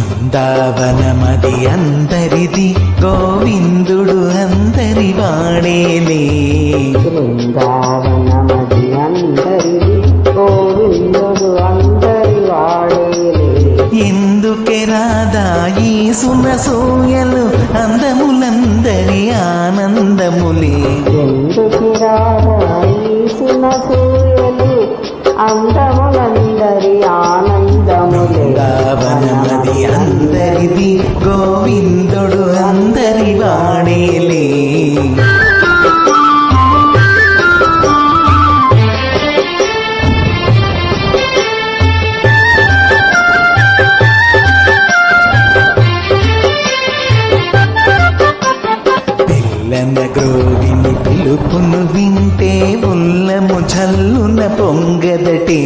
బృందావనమది అందరిది గోవిందుడు అందరి వాడేలే. బృందావనమది అందరిది గోవిందుడు అందరి వాడేలే. ఎందుకే రాధా ఈ సునసూయలు అందములందరి ఆనందములే. ఎందుకు రాధా ఈ సునసూయలు అందములందరి ఆనందములే. బృందావనమది అందరిది గోవిందుడు అందరి వాడేలే. పిల్లన గ్రోవిని పిలుపును వింటే ఉల్లము జల్లున పొంగదటే.